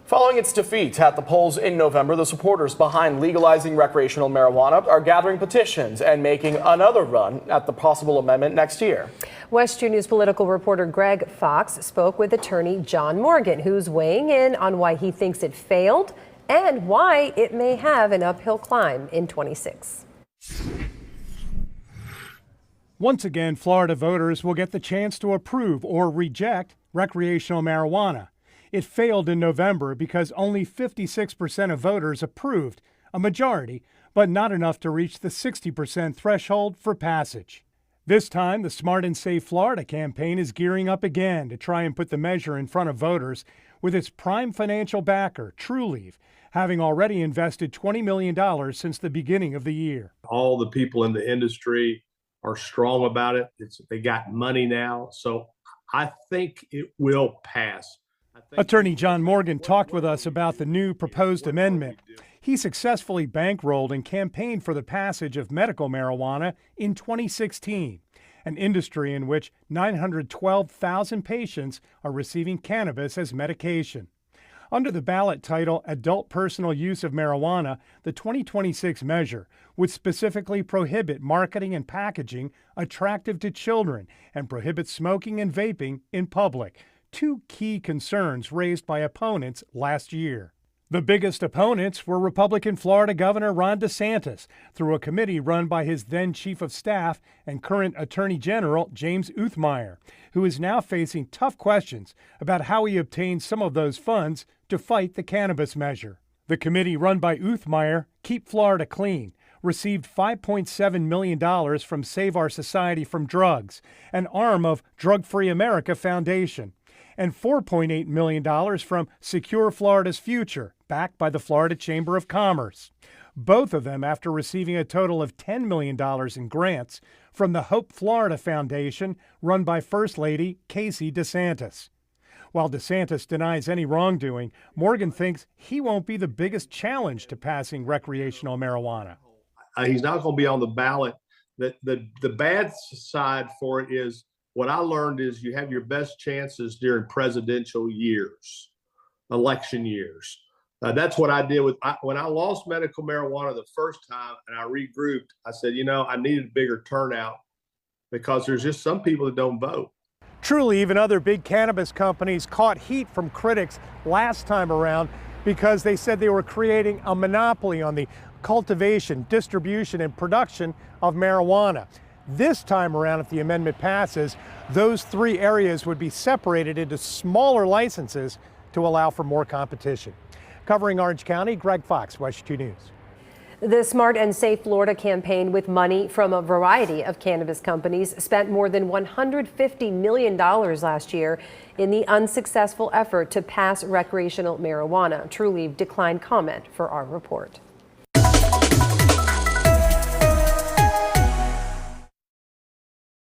Following its defeat at the polls in November, the supporters behind legalizing recreational marijuana are gathering petitions and making another run at the possible amendment next year. West 2 News political reporter Greg Fox spoke with attorney John Morgan, who's weighing in on why he thinks it failed and why it may have an uphill climb in 26. Once again, Florida voters will get the chance to approve or reject recreational marijuana. It failed in November because only 56% of voters approved, a majority, but not enough to reach the 60% threshold for passage. This time, the Smart and Safe Florida campaign is gearing up again to try and put the measure in front of voters with its prime financial backer, Trulieve, having already invested $20 million since the beginning of the year. All the people in the industry are strong about it. They got money now, so I think it will pass. Attorney John Morgan talked with us about the new proposed amendment. He successfully bankrolled and campaigned for the passage of medical marijuana in 2016, an industry in which 912,000 patients are receiving cannabis as medication. Under the ballot title Adult Personal Use of Marijuana, the 2026 measure would specifically prohibit marketing and packaging attractive to children and prohibit smoking and vaping in public, two key concerns raised by opponents last year. The biggest opponents were Republican Florida Governor Ron DeSantis through a committee run by his then Chief of Staff and current Attorney General James Uthmeier, who is now facing tough questions about how he obtained some of those funds to fight the cannabis measure. The committee run by Uthmeier, Keep Florida Clean, received $5.7 million from Save Our Society from Drugs, an arm of Drug Free America Foundation, and $4.8 million from Secure Florida's Future, backed by the Florida Chamber of Commerce. Both of them after receiving a total of $10 million in grants from the Hope Florida Foundation, run by First Lady Casey DeSantis. While DeSantis denies any wrongdoing, Morgan thinks he won't be the biggest challenge to passing recreational marijuana. He's not going to be on the ballot. The bad side for it is, what I learned is you have your best chances during presidential years, election years. That's what I did when I lost medical marijuana the first time and I regrouped. I said, I needed a bigger turnout because there's just some people that don't vote. Truly, even other big cannabis companies caught heat from critics last time around because they said they were creating a monopoly on the cultivation, distribution, and production of marijuana. This time around, if the amendment passes, those three areas would be separated into smaller licenses to allow for more competition. Covering Orange County, Greg Fox, West 2 News. The Smart and Safe Florida campaign, with money from a variety of cannabis companies, spent more than $150 million last year in the unsuccessful effort to pass recreational marijuana. Trulieve declined comment for our report.